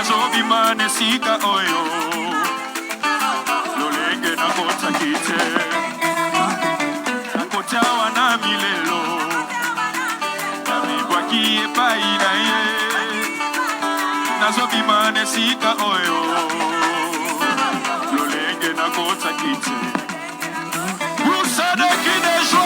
nazobima nesika oyo lolenge nakota kite nakotawa na milelo namibwaki epai na ye nazobima nesika oyo lolenge nakota kite usadeki dejo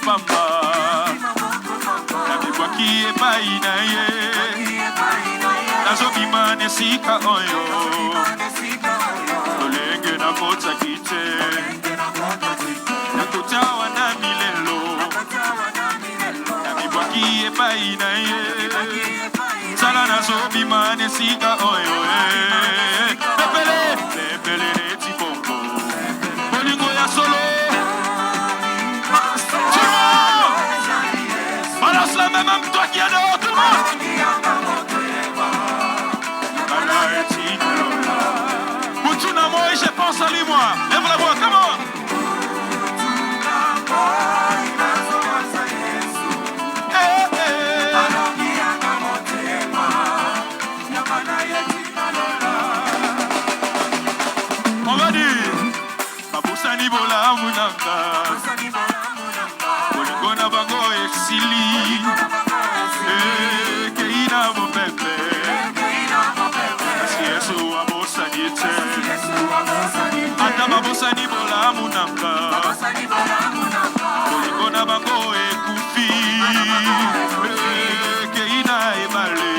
pamba namibwaki epai na ye nazobima nesika oyo lolenge nakota kite nakotawa na milelo namibwaki epai na ye sala nazobima nesika oyo lepele neti bongo bolingo ya solo même toi qui es dehors, tout le monde. Moutouna moi, je pense à lui, moi. Lève la voix, come on. On va dire, Baboussani Bola Mounaka. Bolingona Bango Exili. Keina Mopepe. Si Yesu Abosaniete. Ata Baboussani Bola Mounaka. Bolingona Bango Ekufi. Keina Ebale.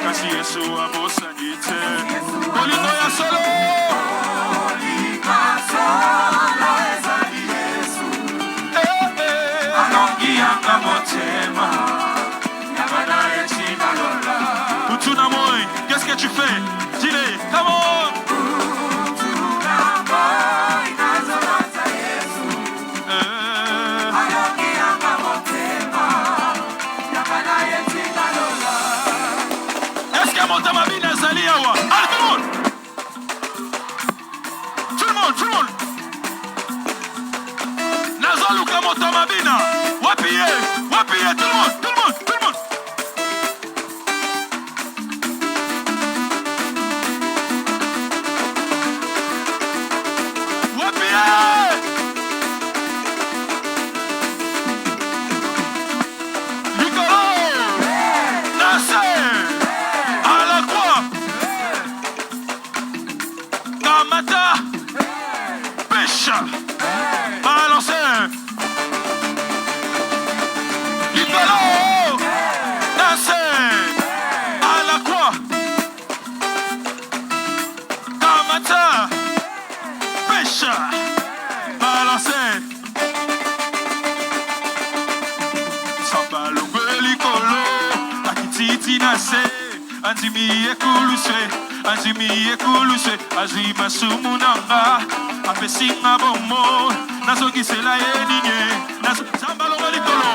Kasi Yesu Abosaniete. Bolingo ya solo. Qu'est-ce que tu fais? Dis-le, come on! Est-ce que mon tamabina Zali Awa? Allez, tout le monde! Tout le monde, tout le monde! Nazaluka mon tamabina! Wapiye, wapiye, tout le monde, tout le monde, tout le monde! Anjimi ekuluse azima sumunanga apesinga bomo nazongisela yeninye sambalo malikolo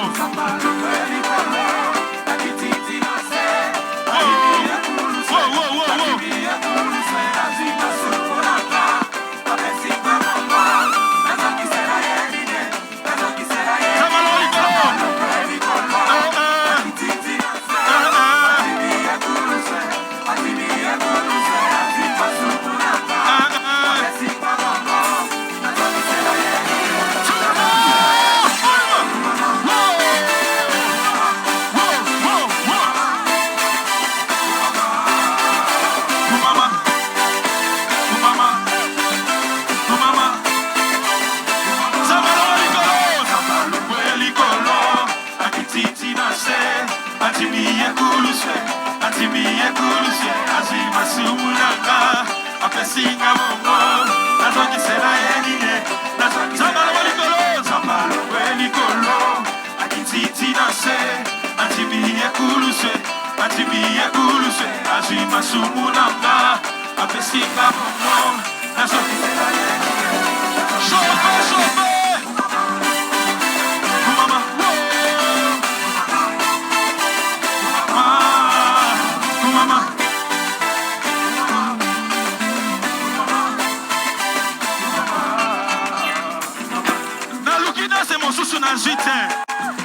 agité.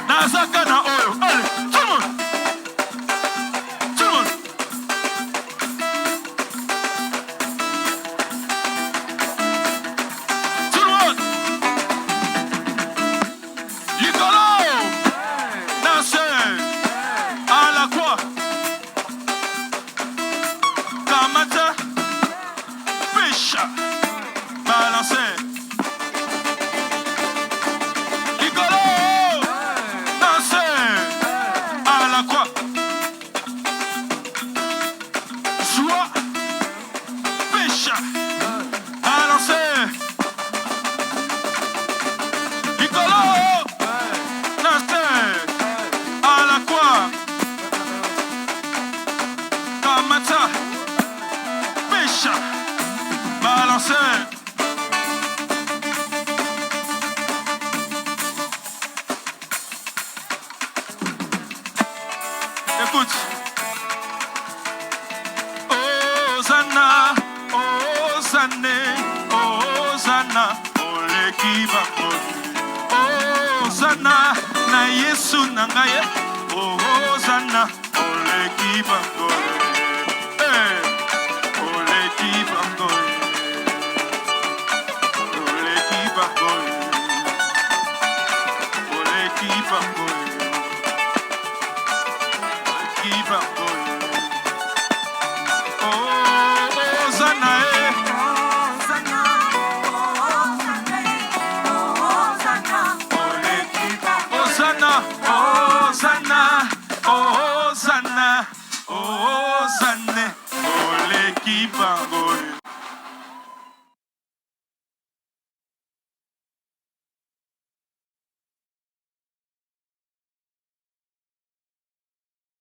Nazaka na oyo. Allez, tout le monde. Tout le monde. Tout le monde. Likolo. Nassé. À la quoi? Kamata. Pêche. Balancer. Likolo. Nassé. À la quoi? Joie. Pêche. Balancer. Likolo. Nassé. À la quoi? Kamata. Pêche. Balancer. Écoute. Hosanna, Hosanna, Hosanna, Olekiba. Hosanna, na Yesu na ngaye. Hosanna, Olekiba. Olekiba. Olekiba. Olekiba. Keep up going. Oh, Hosanna, Hosanna, Hosanna, Hosanna, Hosanna, Hosanna,